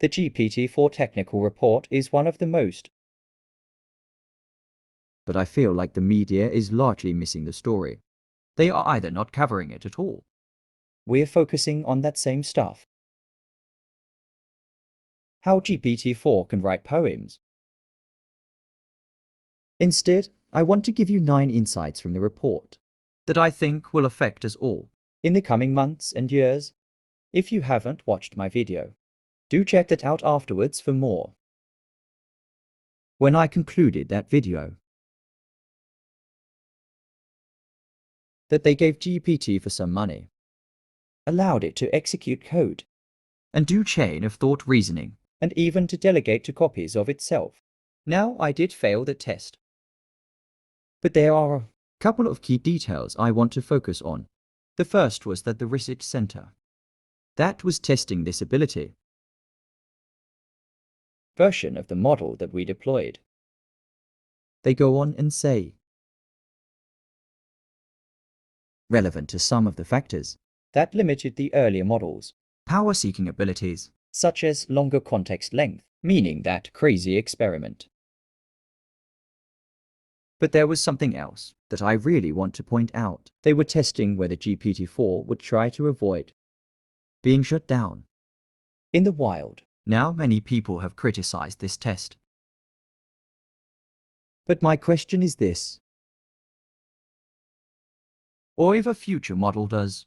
The GPT-4 technical report is one of the most. But I feel like the media is largely missing the story. They are either not covering it at all. We're focusing on that same stuff. How GPT-4 can write poems. Instead, I want to give you 9 insights from the report that I think will affect us all in the coming months and years. If you haven't watched my video, do check that out afterwards for more. When I concluded that video, that they gave GPT for some money, allowed it to execute code, and do chain of thought reasoning, and even to delegate to copies of itself. Now, I did fail the test. But there are a couple of key details I want to focus on. The first was that the research center that was testing this ability version of the model that we deployed. They go on and say, relevant to some of the factors that limited the earlier models' power-seeking abilities, such as longer context length, meaning that crazy experiment. But there was something else that I really want to point out. They were testing whether GPT-4 would try to avoid being shut down in the wild. Now many people have criticized this test. But my question is this: or if a future model does?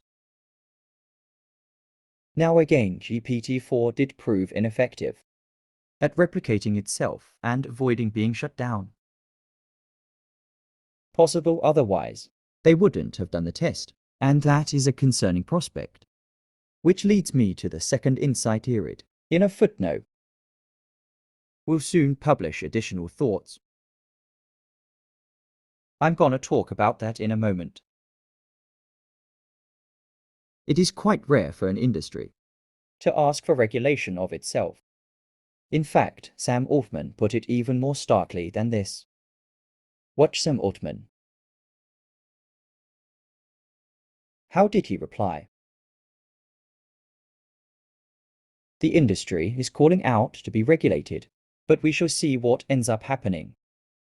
Now again, GPT-4 did prove ineffective at replicating itself and avoiding being shut down. Possible otherwise, they wouldn't have done the test, and that is a concerning prospect. Which leads me to the second insight here. In a footnote, we'll soon publish additional thoughts. I'm gonna talk about that in a moment. It is quite rare for an industry to ask for regulation of itself. In fact, Sam Altman put it even more starkly than this. Watch Sam Altman. How did he reply? The industry is calling out to be regulated, but we shall see what ends up happening.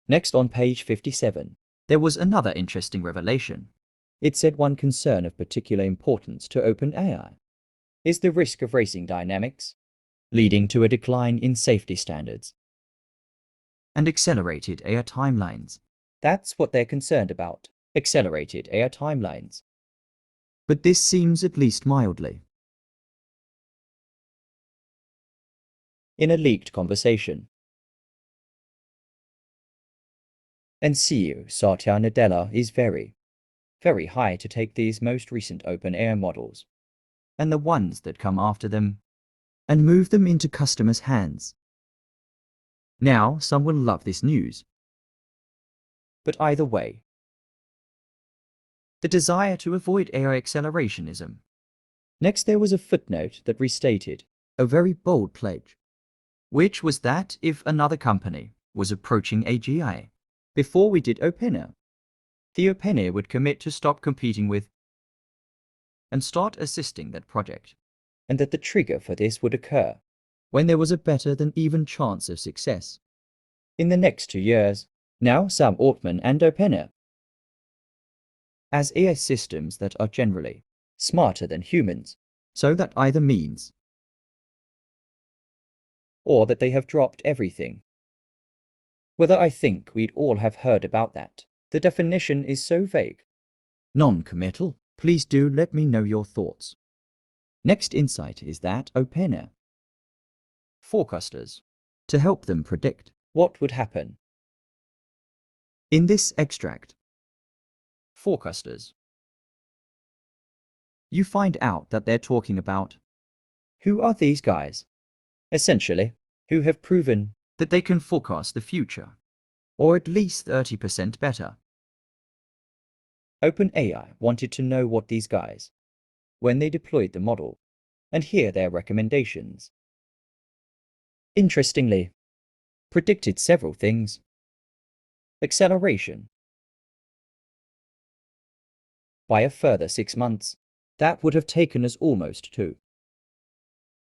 Next on page 57. There was another interesting revelation. It said one concern of particular importance to OpenAI is the risk of racing dynamics, leading to a decline in safety standards and accelerated AI timelines. That's what they're concerned about, accelerated AI timelines. But this seems at least mildly. In a leaked conversation. And CEO Satya Nadella is very high to take these most recent OpenAI models and the ones that come after them and move them into customers' hands. Now, some will love this news. But either way, the desire to avoid AI accelerationism. Next, there was a footnote that restated a very bold pledge, which was that if another company was approaching AGI before we did OpenAI, the OpenAI would commit to stop competing with and start assisting that project, and that the trigger for this would occur when there was a better than even chance of success in the next 2 years. Now, Sam Altman and OpenAI, as AI systems that are generally smarter than humans, so that either means or that they have dropped everything. Whether I think we'd all have heard about that. The definition is so vague. Non-committal. Please do let me know your thoughts. Next insight is that OpenAI forecasters to help them predict what would happen. In this extract, forecasters, you find out that they're talking about who are these guys, essentially, who have proven that they can forecast the future, or at least 30% better. OpenAI wanted to know what these guys, when they deployed the model, and hear their recommendations. Interestingly, predicted several things. Acceleration by a further 6 months. That would have taken us almost 2.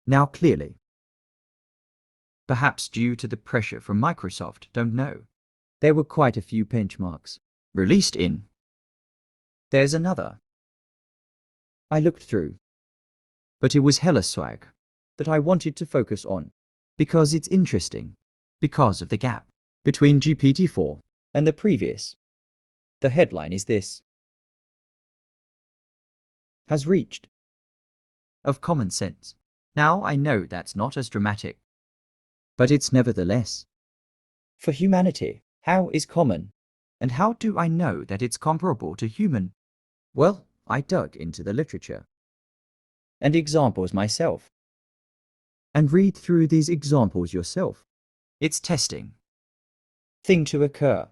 Now clearly, perhaps due to the pressure from Microsoft, don't know. There were quite a few benchmarks Released in. There's another. I looked through, But it was hella swag. that I wanted to focus on Because it's interesting. Because of the gap between GPT-4 and the previous. The headline is this: has reached of common sense. Now I know that's not as dramatic. but it's nevertheless. For humanity, how is common? And how do I know that it's comparable to human? Well, I dug into the literature and examples myself. And read through these examples yourself. It's testing. Thing to occur.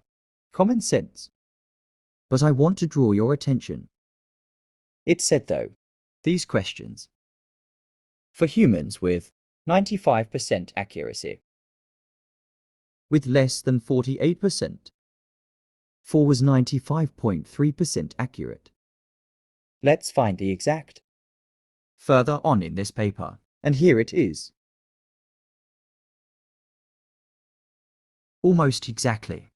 Common sense. But I want to draw your attention. It said, though, These questions. for humans with 95% accuracy. With less than 48%. 4 was 95.3% accurate. Let's find the exact. Further on in this paper. And here it is. Almost exactly.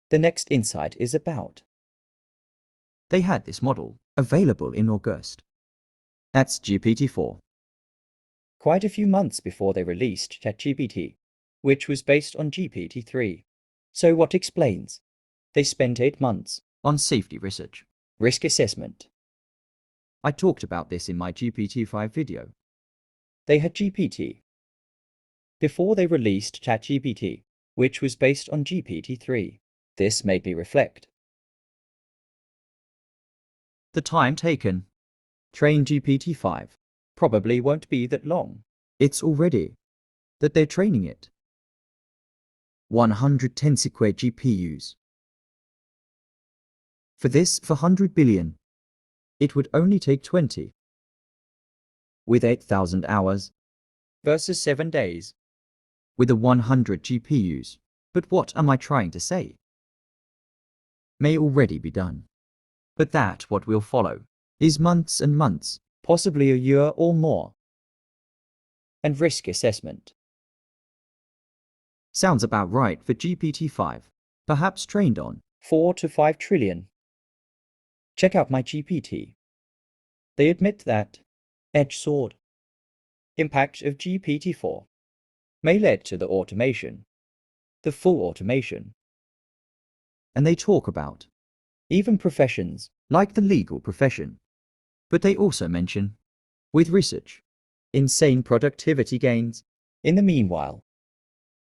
The next insight is about. They had this model available in August. That's GPT-4. Quite a few months before they released ChatGPT, which was based on GPT-3. So what explains? They spent 8 months On safety research. risk assessment. I talked about this in my GPT-5 video. They had GPT before they released ChatGPT, which was based on GPT-3. This made me reflect. The time taken. Train GPT-5 probably won't be that long. It's already that they're training it. 110 square GPUs. For this, for 100 billion, it would only take 20. With 8,000 hours versus 7 days. With the 100 GPUs. But what am I trying to say? May already be done. But that what will follow is months and months, possibly a year or more. And risk assessment. Sounds about right for GPT-5, perhaps trained on 4 to 5 trillion. Check out my GPT. They admit that edge sword impact of GPT-4 may lead to the automation, the full automation. And they talk about even professions like the legal profession. But they also mention, with research, insane productivity gains. In the meanwhile,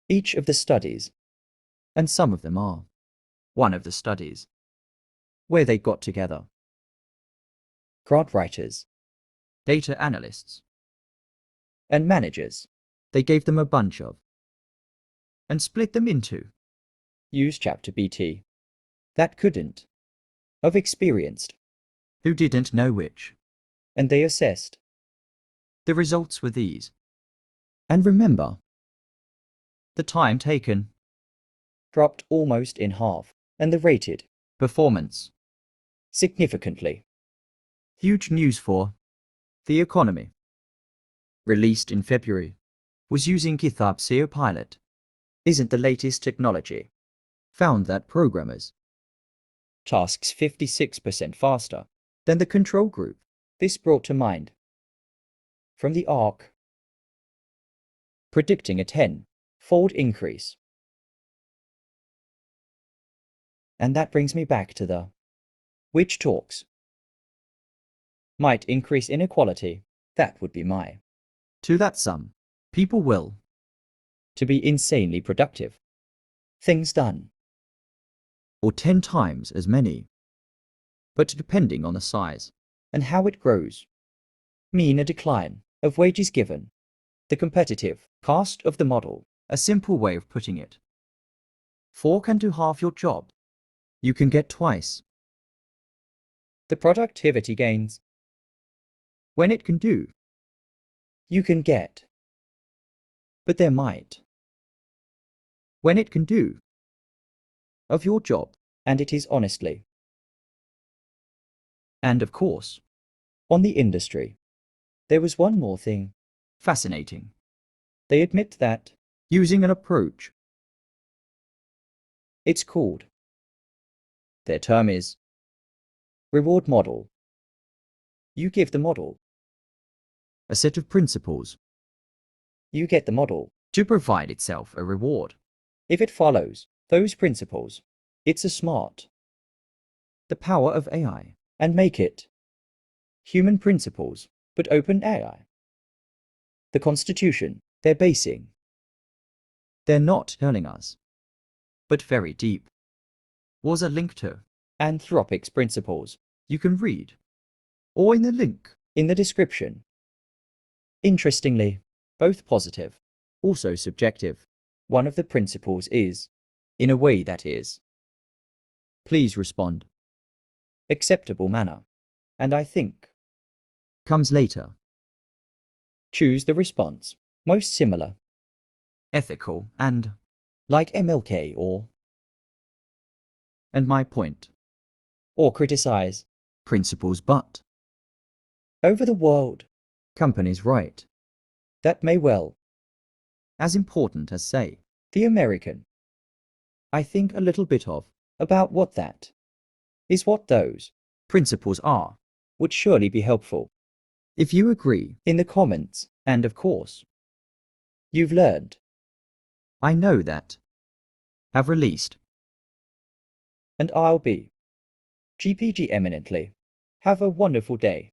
each of the studies, and some of them are, one of the studies, where they got together grant writers, data analysts, and managers. They gave them a bunch of, and split them into, use ChatGPT that couldn't, of experienced, who didn't know which, and they assessed. The results were these. And remember, the time taken dropped almost in half, and the rated performance significantly. Huge news for the economy. Released in February, was using GitHub SEO Pilot. Isn't the latest technology. Found that programmers tasks 56% faster than the control group. This brought to mind from the ARC, predicting a 10-fold increase. And that brings me back to the which talks might increase inequality. That would be my. To that sum, people will To be insanely productive. Things done. Or 10 times as many. But depending on the size and how it grows. Mean a decline of wages given. The competitive cost of the model. A simple way of putting it. 4 can do half your job. You can get twice. The productivity gains. When it can do. You can get. But there might. When it can do. Of your job. And it is honestly. And of course. On the industry. There was one more thing. Fascinating. They admit that using an approach. it's called. Their term is reward model. You give the model. A set of principles You get the model. to provide itself a reward. If it follows those principles, it's a smart. The power of AI. And make it human principles, but OpenAI. The Constitution they're basing. They're not telling us, but very deep. Was a link to. Anthropic's principles You can read, or in the link. in the description. Interestingly, both positive, also subjective. One of the principles is, in a way that is, Please respond. acceptable manner. And I think, Comes later. choose the response most similar, Ethical and like MLK or my point. criticize. Principles but. Over the world, Companies right. that may well, As important as say. the American. I think a little bit of, about what that is what those Principles are. would surely be helpful If you agree, in the comments, and of course, you've learned. I know that. Have released. And I'll be GPG eminently. Have a wonderful day.